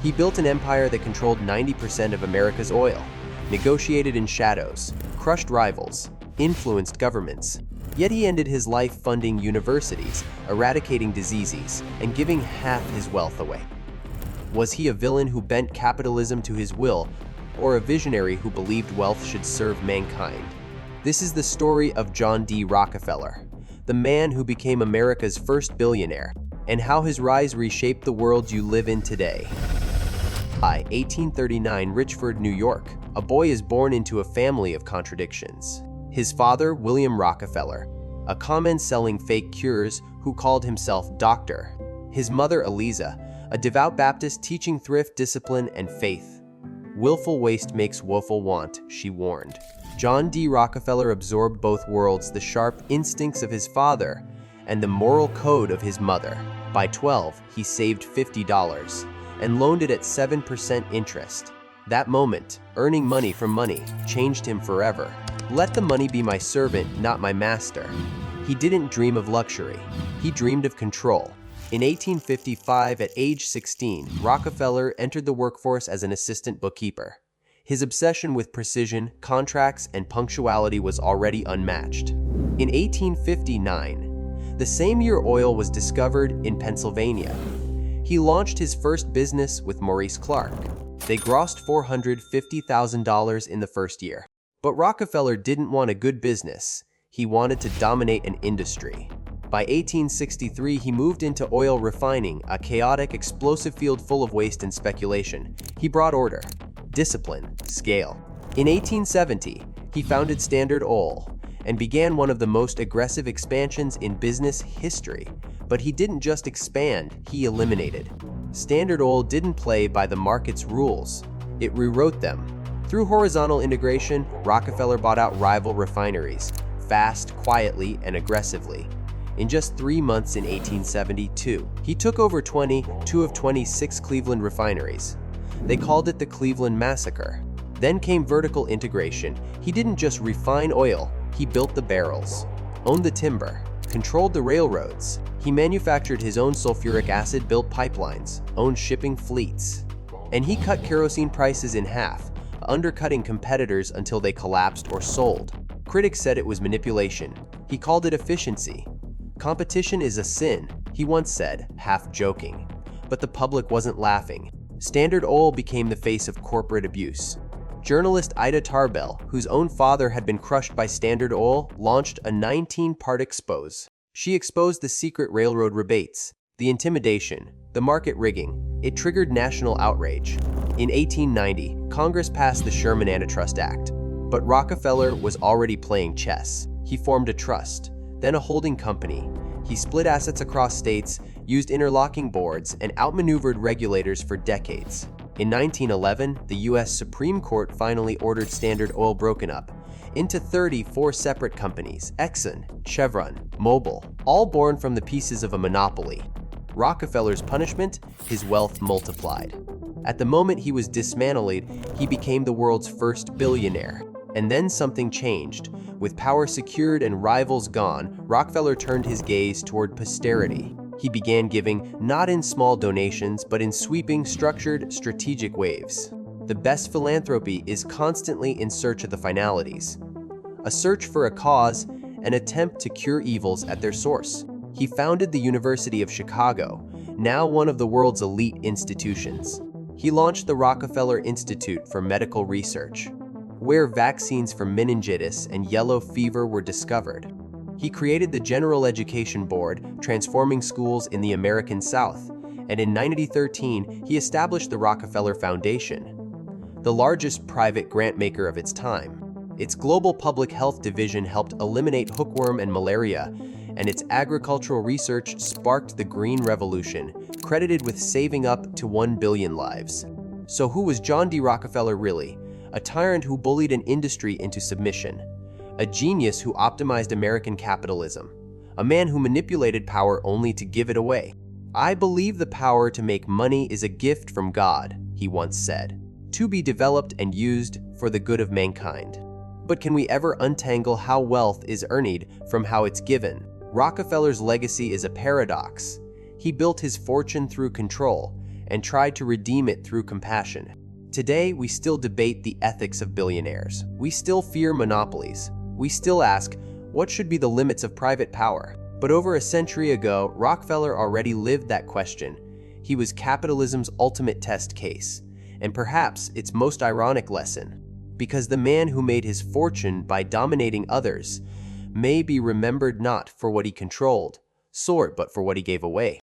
He built an empire that controlled 90% of America's oil, negotiated in shadows, crushed rivals, influenced governments. Yet he ended his life funding universities, eradicating diseases, and giving half his wealth away. Was he a villain who bent capitalism to his will, or a visionary who believed wealth should serve mankind? This is the story of John D. Rockefeller, the man who became America's first billionaire, and how his rise reshaped the world you live in today. By 1839, Richford, New York, a boy is born into a family of contradictions. His father, William Rockefeller, a con-man selling fake cures who called himself doctor. His mother, Eliza, a devout Baptist teaching thrift, discipline, and faith. Willful waste makes woeful want, she warned. John D. Rockefeller absorbed both worlds, the sharp instincts of his father and the moral code of his mother. By 12, he saved $50 and loaned it at 7% interest. That moment, earning money from money, changed him forever. Let the money be my servant, not my master. He didn't dream of luxury. He dreamed of control. In 1855, at age 16, Rockefeller entered the workforce as an assistant bookkeeper. His obsession with precision, contracts, and punctuality was already unmatched. In 1859, the same year oil was discovered in Pennsylvania, he launched his first business with Maurice Clark. They grossed $450,000 in the first year. But Rockefeller didn't want a good business. He wanted to dominate an industry. By 1863, he moved into oil refining, a chaotic, explosive field full of waste and speculation. He brought order, discipline, scale. In 1870, he founded Standard Oil and began one of the most aggressive expansions in business history. But he didn't just expand, he eliminated. Standard Oil didn't play by the market's rules. It rewrote them. Through horizontal integration, Rockefeller bought out rival refineries, fast, quietly, and aggressively. In just 3 months in 1872, he took over 22 of 26 Cleveland refineries. They called it the Cleveland Massacre. Then came vertical integration. He didn't just refine oil, he built the barrels, owned the timber, controlled the railroads. He manufactured his own sulfuric acid-built pipelines, owned shipping fleets. And he cut kerosene prices in half, undercutting competitors until they collapsed or sold. Critics said it was manipulation. He called it efficiency. Competition is a sin, he once said, half joking. But the public wasn't laughing. Standard Oil became the face of corporate abuse. Journalist Ida Tarbell, whose own father had been crushed by Standard Oil, launched a 19-part expose. She exposed the secret railroad rebates, the intimidation, the market rigging. It triggered national outrage. In 1890, Congress passed the Sherman Antitrust Act. But Rockefeller was already playing chess. He formed a trust, then a holding company. He split assets across states, used interlocking boards, and outmaneuvered regulators for decades. In 1911, the U.S. Supreme Court finally ordered Standard Oil broken up into 34 separate companies: Exxon, Chevron, Mobil, all born from the pieces of a monopoly. Rockefeller's punishment? His wealth multiplied. At the moment he was dismantled, he became the world's first billionaire. And then something changed. With power secured and rivals gone, Rockefeller turned his gaze toward posterity. He began giving, not in small donations, but in sweeping, structured, strategic waves. The best philanthropy is constantly in search of the finalities. A search for a cause, an attempt to cure evils at their source. He founded the University of Chicago, now one of the world's elite institutions. He launched the Rockefeller Institute for Medical Research, where vaccines for meningitis and yellow fever were discovered. He created the General Education Board, transforming schools in the American South, and in 1913, he established the Rockefeller Foundation, the largest private grant maker of its time. Its global public health division helped eliminate hookworm and malaria, and its agricultural research sparked the Green Revolution, credited with saving up to 1 billion lives. So who was John D. Rockefeller really? A tyrant who bullied an industry into submission. A genius who optimized American capitalism. A man who manipulated power only to give it away. "I believe the power to make money is a gift from God," he once said, "to be developed and used for the good of mankind." But can we ever untangle how wealth is earned from how it's given? Rockefeller's legacy is a paradox. He built his fortune through control, and tried to redeem it through compassion. Today, we still debate the ethics of billionaires. We still fear monopolies. We still ask, what should be the limits of private power? But over a century ago, Rockefeller already lived that question. He was capitalism's ultimate test case, and perhaps its most ironic lesson, because the man who made his fortune by dominating others may be remembered not for what he controlled, but for what he gave away.